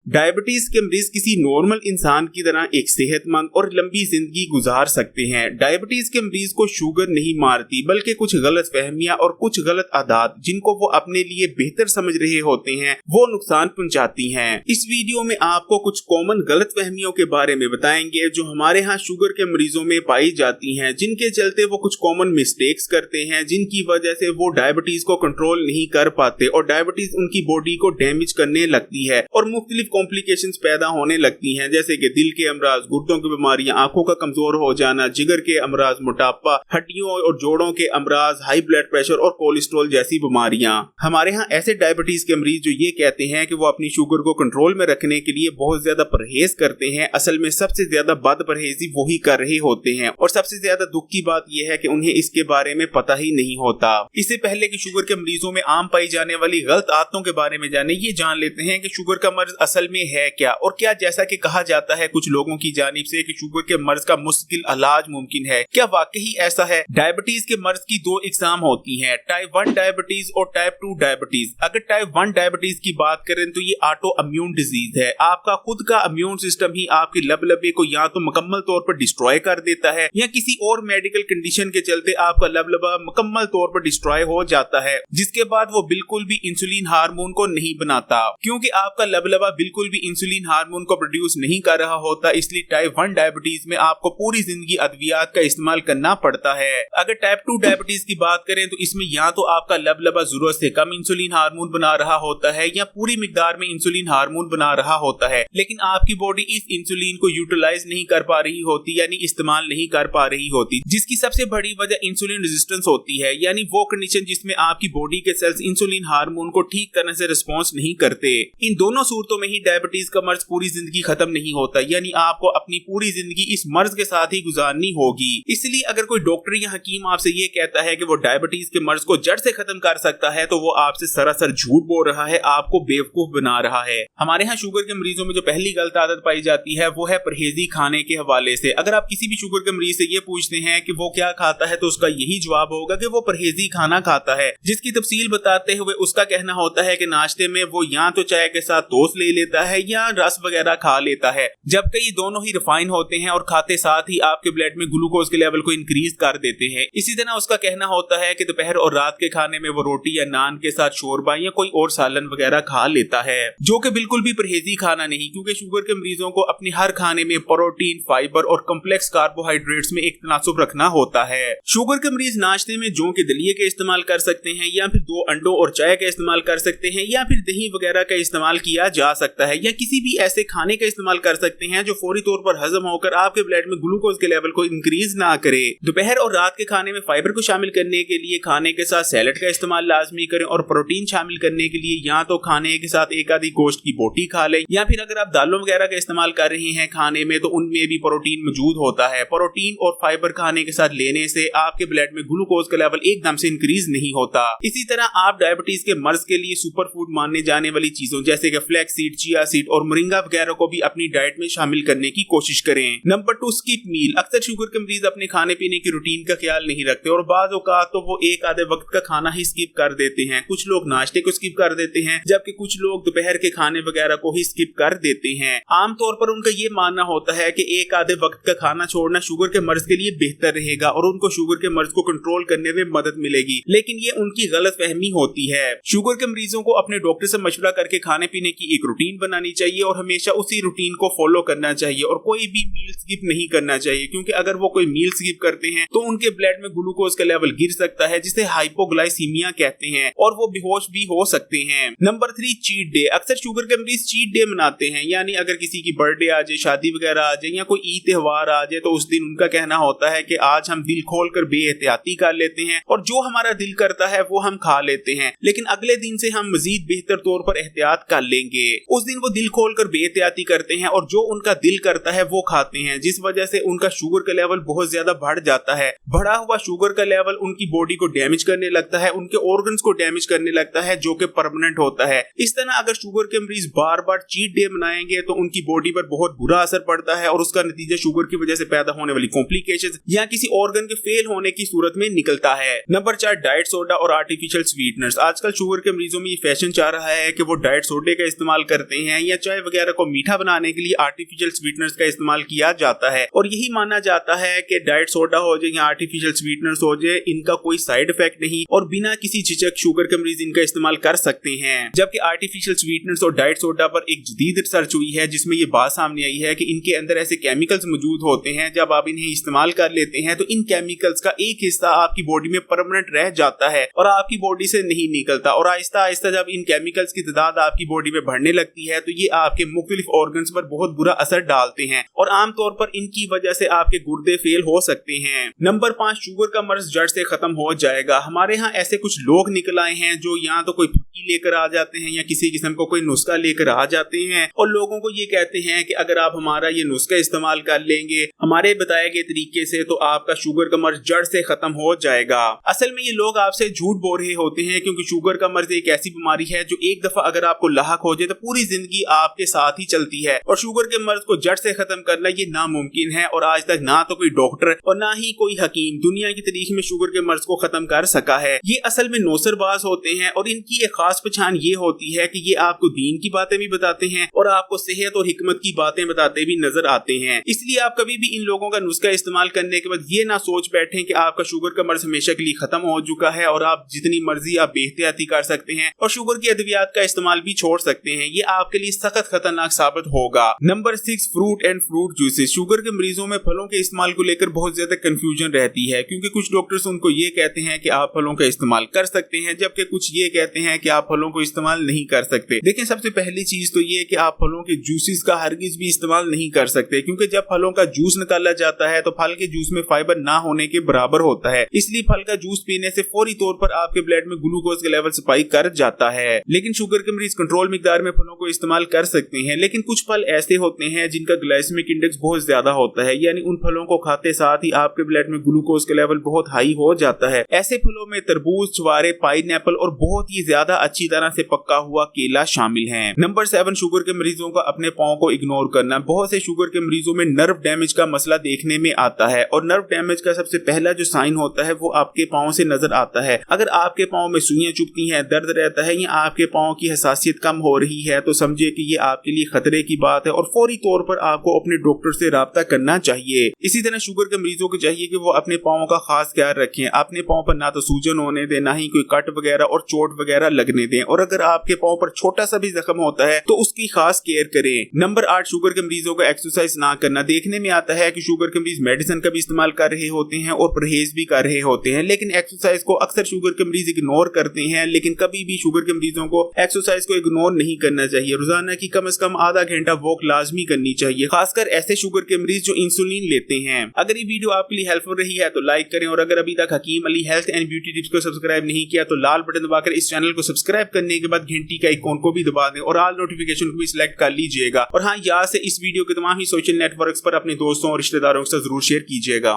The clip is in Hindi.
डायबिटीज के मरीज किसी नॉर्मल इंसान की तरह एक सेहतमंद और लंबी जिंदगी गुजार सकते हैं। डायबिटीज के मरीज को शुगर नहीं मारती, बल्कि कुछ गलत फहमियां और कुछ गलत आदत जिनको वो अपने लिए बेहतर समझ रहे होते हैं वो नुकसान पहुंचाती हैं। इस वीडियो में आपको कुछ कॉमन गलत फहमियों के बारे में बताएंगे जो हमारे यहाँ शुगर के मरीजों में पाई जाती हैं, जिनके चलते वो कुछ कॉमन मिस्टेक्स करते हैं, जिनकी वजह से वो डायबिटीज को कंट्रोल नहीं कर पाते और डायबिटीज उनकी बॉडी को डैमेज करने लगती है और मुख्तलिफ कॉम्प्लिकेशंस पैदा होने लगती हैं, जैसे कि दिल के अमराज, गुर्दों की बीमारियां, आंखों का कमजोर हो जाना, जिगर के अमराज, मोटापा, हड्डियों और जोड़ों के अमराज, हाई ब्लड प्रेशर और कोलेस्ट्रॉल जैसी बीमारियां। हमारे यहाँ ऐसे डायबिटीज के मरीज जो ये कहते हैं कि वो अपनी शुगर को कंट्रोल में रखने के लिए बहुत ज्यादा परहेज करते हैं, असल में सबसे ज्यादा बद परहेजी वही कर रहे होते हैं और सबसे ज्यादा दुख की बात यह है कि उन्हें इसके बारे में पता ही नहीं होता। इससे पहले कि शुगर के मरीजों में आम पाई जाने वाली गलत आदतों के बारे में जाने, ये जान लेते हैं कि शुगर का मर्ज असल में है क्या और क्या जैसा कि कहा जाता है कुछ लोगों की जानिब से कि शुगर के मर्ज का मुश्किल इलाज मुमकिन है, क्या वाकई ऐसा है? डायबिटीज के मर्ज की दो इकसाम होती हैं, टाइप 1 डायबिटीज और टाइप 2 डायबिटीज। अगर टाइप 1 डायबिटीज की बात करें तो ये ऑटो इम्यून डिजीज है। आपका खुद का इम्यून सिस्टम ही आपके लबलबे को या तो मुकम्मल तौर पर डिस्ट्रॉय कर देता है या किसी और मेडिकल कंडीशन के चलते आपका लबलबा मुकम्मल तौर पर डिस्ट्रॉय हो जाता है, जिसके बाद वो बिल्कुल भी इंसुलिन हार्मोन को नहीं बनाता। क्योंकि आपका लबलबा बिल्कुल भी इंसुलिन हार्मोन को प्रोड्यूस नहीं कर रहा होता, इसलिए टाइप 1 डायबिटीज में आपको पूरी जिंदगी अद्वियात का इस्तेमाल करना पड़ता है। अगर टाइप 2 डायबिटीज की बात करें तो इसमें या तो आपका लबलबा जरूरत से कम इंसुलिन हार्मोन बना रहा होता है या पूरी मिकदार में इंसुलिन हार्मोन बना रहा होता है, लेकिन आपकी बॉडी इस इंसुलिन को यूटिलाइज नहीं कर पा रही होती, यानी इस्तेमाल नहीं कर पा रही होती, जिसकी सबसे बड़ी वजह इंसुलिन रेजिस्टेंस होती है, यानी वो कंडीशन जिसमें आपकी बॉडी के सेल्स इंसुलिन हार्मोन को ठीक तरह से रिस्पॉन्स नहीं करते। इन दोनों सूरतों में ही डायबिटीज का मर्ज पूरी जिंदगी खत्म नहीं होता, यानी आपको अपनी पूरी जिंदगी इस मर्ज के साथ ही गुजारनी होगी। इसलिए अगर कोई डॉक्टर या हकीम आपसे ये कहता है कि वो डायबिटीज के मर्ज को जड़ से खत्म कर सकता है तो वो आपसे सरासर झूठ बोल रहा है, आपको बेवकूफ बना रहा है। हमारे यहाँ शुगर के मरीजों में जो पहली गलत आदत पाई जाती है वो है परहेजी खाने के हवाले से। अगर आप किसी भी शुगर के मरीज से ये पूछते हैं कि वो क्या खाता है तो उसका यही जवाब होगा कि वो परहेजी खाना खाता है, जिसकी तफसील बताते हुए उसका कहना होता है कि नाश्ते में वो या तो चाय के साथ टोस्ट ले लेता है या रस वगैरह खा लेता है, जबकि ये दोनों ही रिफाइन होते हैं और खाते साथ ही आपके ब्लड में ग्लूकोज के लेवल को इंक्रीज कर देते हैं। इसी तरह उसका कहना होता है कि दोपहर और रात के खाने में वो रोटी या नान के साथ शोरबा या कोई और सालन वगैरह खा लेता है, जो कि बिल्कुल भी परहेजी खाना नहीं, क्योंकि शुगर के मरीजों को अपनी हर खाने में प्रोटीन, फाइबर और कम्प्लेक्स कार्बोहाइड्रेट्स में एक तनासुब रखना होता है। शुगर के मरीज नाश्ते में जौ के दलिये का इस्तेमाल कर सकते हैं या फिर 2 अंडों और चाय का इस्तेमाल कर सकते हैं या फिर दही वगैरह का इस्तेमाल किया जा सकता है या किसी भी ऐसे खाने का इस्तेमाल कर सकते हैं जो फौरी तौर पर हजम होकर आपके ब्लड में ग्लूकोज के लेवल को इंक्रीज ना करे। दोपहर और रात के खाने में फाइबर को शामिल करने के लिए खाने के साथ सैलेड का इस्तेमाल लाजमी करें और प्रोटीन शामिल करने के लिए या तो खाने के साथ एक आधी गोश्त की बोटी खा लें या फिर अगर आप दालों वगैरह का इस्तेमाल कर रहे हैं खाने में तो उनमें भी प्रोटीन मौजूद होता है। प्रोटीन और फाइबर खाने के साथ लेने से आपके ब्लड में ग्लूकोज का लेवल एकदम से इंक्रीज नहीं होता। इसी तरह आप डायबिटीज के मर्ज के लिए सुपर फूड मानने जाने वाली चीजों जैसे कि फ्लैक्स सीड, चिया सीड और मोरिंगा वगैरह को भी अपनी डाइट में शामिल करने की कोशिश करें। नंबर 2, स्किप मील। अक्सर शुगर के मरीज अपने खाने पीने की रूटीन का ख्याल नहीं रखते और बाज़ औक़ात तो वो एक आधे वक्त का खाना ही स्किप कर देते हैं। कुछ लोग नाश्ते को स्किप कर देते हैं जबकि कुछ लोग दोपहर के खाने वगैरह को ही स्किप कर देते हैं। आमतौर पर उनका ये मानना होता है कि एक आधे वक्त का खाना छोड़ना शुगर के मर्ज के लिए बेहतर रहेगा और उनको शुगर के मर्ज को कंट्रोल करने में मदद मिलेगी, लेकिन ये उनकी गलत फहमी होती है। शुगर के मरीजों को अपने डॉक्टर से मशवरा करके खाने पीने की एक रूटीन बनानी चाहिए और हमेशा उसी रूटीन को फॉलो करना चाहिए और कोई भी मील स्किप नहीं करना चाहिए, क्योंकि अगर वो कोई मील स्किप करते हैं तो उनके ब्लड में ग्लूकोज का लेवल गिर सकता है, जिसे हाइपोग्लाइसीमिया कहते हैं और वो बेहोश भी हो सकते हैं। Number 3, cheat day. अक्सर शुगर के मरीज चीट डे मनाते हैं, यानी अगर किसी की बर्थडे आ जाए, शादी वगैरह आ जाए या कोई ईद त्योहार आ जाए तो उस दिन उनका कहना होता है कि आज हम दिल खोलकर बेएहतियाती कर लेते हैं और जो हमारा दिल करता है वो हम खा लेते हैं, लेकिन अगले दिन से हम मजीद बेहतर तौर पर एहतियात कर लेंगे। उस दिन वो दिल खोलकर बेएहतियाती करते हैं और जो उनका दिल करता है वो खाते हैं, जिस वजह से उनका शुगर का लेवल बहुत ज्यादा बढ़ जाता है। बढ़ा हुआ शुगर का लेवल उनकी बॉडी को डैमेज करने लगता है, उनके ऑर्गन्स को डैमेज करने लगता है, जो कि परमानेंट होता है। इस तरह अगर शुगर के मरीज बार बार चीट डे मनाएंगे तो उनकी बॉडी पर बहुत बुरा असर पड़ता है और उसका नतीजा शुगर की वजह से पैदा होने वाली कॉम्प्लिकेशंस या किसी ऑर्गन के फेल होने की सूरत में निकलता है। नंबर 4, डाइट सोडा और आर्टिफिशियल स्वीटनर्स। आजकल शुगर के मरीजों में ये फैशन चाह रहा है कि वो डाइट सोडे का इस्तेमाल करते हैं या चाय वगैरह को मीठा बनाने के लिए आर्टिफिशियल स्वीटनर्स का इस्तेमाल किया जाता है और यही माना जाता है कि डाइट सोडा हो जाए या आर्टिफिशियल स्वीटनर्स हो जाए, इनका कोई साइड इफेक्ट नहीं और बिना किसी झिझक शुगर के मरीज इनका इस्तेमाल कर सकते हैं। जबकि आर्टिफिशियल स्वीटनर्स और डाइट सोडा पर एक जदीद रिसर्च हुई है जिसमें ये बात सामने आई है कि इनके अंदर ऐसे केमिकल्स मौजूद होते हैं, जब आप इन्हें इस्तेमाल कर लेते हैं तो इन केमिकल्स का एक हिस्सा आपकी बॉडी में परमानेंट रह जाता है और आपकी बॉडी से नहीं निकलता और आहिस्ता आहिस्ता जब इन केमिकल्स की तादाद आपकी बॉडी में बढ़ने लगती है तो ये आपके मुख्तलिफ ऑर्गन्स पर बहुत बुरा असर डालते हैं और आमतौर पर इनकी वजह से आपके गुर्दे फेल हो सकते हैं। नंबर 5, शुगर का मर्ज जड़ से खत्म हो जाएगा। हमारे यहाँ ऐसे कुछ लोग निकल आए हैं जो यहाँ तो कोई फक्की लेकर आ जाते हैं या किसी किस्म को कोई नुस्खा लेकर आ जाते हैं और लोगों को ये कहते हैं कि अगर आप हमारा ये नुस्खा इस्तेमाल कर लेंगे हमारे बताए गए तरीके से तो आपका शुगर का मर्ज जड़ से खत्म हो जाएगा। असल में ये लोग आपसे झूठ बोल रहे होते हैं क्योंकि शुगर का मर्ज एक ऐसी बीमारी है जो एक दफा अगर आपको लाहक हो जाए तो पूरी जिंदगी आपके साथ ही चलती है और शुगर के मर्ज को जड़ से खत्म करना ये नामुमकिन है और आज तक ना तो कोई डॉक्टर और ना ही कोई हकीम दुनिया की तारीख में शुगर के मर्ज को खत्म कर सका है। ये असल में नौसरबाज होते हैं और इनकी एक खास पहचान ये होती है कि ये आपको दीन की बातें भी बताते हैं और आपको सेहत और हिकमत की बातें बताते भी नजर आते हैं। इसलिए आप कभी भी इन लोगों का नुस्खा इस्तेमाल करने के बाद ये ना सोच बैठे कि आपका शुगर का मर्ज हमेशा के लिए खत्म हो चुका है और आप जितनी मर्जी आप बेहतियाती कर सकते हैं और शुगर की अद्वियात का इस्तेमाल भी छोड़ सकते हैं। ये आपके लिए सख्त खतरनाक साबित होगा। Number 6, fruit and fruit juices. Sugar के मरीजों में फलों के इस्तेमाल को लेकर बहुत ज्यादा कंफ्यूजन रहती है क्योंकि कुछ डॉक्टर्स उनको ये कहते हैं कि आप फलों का इस्तेमाल कर सकते हैं जबकि कुछ ये कहते हैं कि आप फलों को इस्तेमाल नहीं कर सकते। देखिए, सबसे पहली चीज तो ये कि आप फलों के जूसेस का हरगिज भी इस्तेमाल नहीं कर सकते क्योंकि जब फलों का जूस निकाला जाता है तो फल के जूस में फाइबर ना होने के बराबर होता है, इसलिए फल का जूस पीने से फौरी तौर पर आपके ब्लड में ग्लूकोज के लेवल स्पाइक कर जाता है। लेकिन शुगर के मरीज कंट्रोल मिकदार में फलों को इस्तेमाल कर सकते हैं, लेकिन कुछ फल ऐसे होते हैं जिनका ग्लाइसेमिक इंडेक्स बहुत ज्यादा होता है, यानी उन फलों को खाते साथ ही आपके ब्लड में ग्लूकोज के लेवल बहुत हाई हो जाता है। ऐसे फलों में तरबूज, चुवारे, पाइनएप्पल और बहुत ही ज्यादा अच्छी तरह से पका हुआ केला शामिल है। नंबर 7, शुगर के मरीजों का अपने पाँव को इग्नोर करना। बहुत से शुगर के मरीजों में नर्व डैमेज का मसला देखने में आता है और नर्व डैमेज का सबसे पहला जो साइन होता है वो आपके पाँव से नजर आता है। अगर आपके पाँव में सुइयां चुभती हैं, दर्द रहता है या आपके पाँव की हसासियत कम हो रही है तो समझिए कि ये आपके लिए खतरे की बात है और फौरी तौर पर आपको अपने डॉक्टर से राब्ता करना चाहिए। इसी तरह शुगर के मरीजों को चाहिए कि वो अपने पाँव का खास ख्याल रखें। अपने पाँव पर ना तो सूजन होने दें, ना ही कोई कट वगैरह और चोट वगैरह लगने दें और अगर आपके पाँव पर छोटा सा भी जख्म होता है तो उसकी खास केयर करें। नंबर 8, शुगर के मरीजों का एक्सरसाइज ना करना। देखने में आता है कि शुगर के मरीज मेडिसिन का भी इस्तेमाल कर रहे होते हैं और परहेज भी कर रहे होते हैं, लेकिन एक्सरसाइज को अक्सर शुगर के मरीज इग्नोर करते हैं। लेकिन कभी भी शुगर के मरीजों को एक्सरसाइज को इग्नोर नहीं करना चाहिए। रोजाना की कम से कम आधा घंटा वॉक लाजमी करनी चाहिए, खासकर ऐसे शुगर के मरीज जो इंसुलिन लेते हैं। अगर ये वीडियो आपके लिए हेल्पफुल रही है तो लाइक करें और अगर अभी तक Hakim Ali health and beauty tips को सब्सक्राइब नहीं किया तो लाल बटन दबाकर इस चैनल को सब्सक्राइब करने के बाद घंटी का आइकॉन को भी दबा दें और ऑल नोटिफिकेशन को भी सिलेक्ट कर लीजिएगा। और हाँ, यहाँ से इस वीडियो के तमाम ही सोशल नेटवर्क्स पर अपने दोस्तों और रिश्तेदारों के साथ जरूर शेयर कीजिएगा।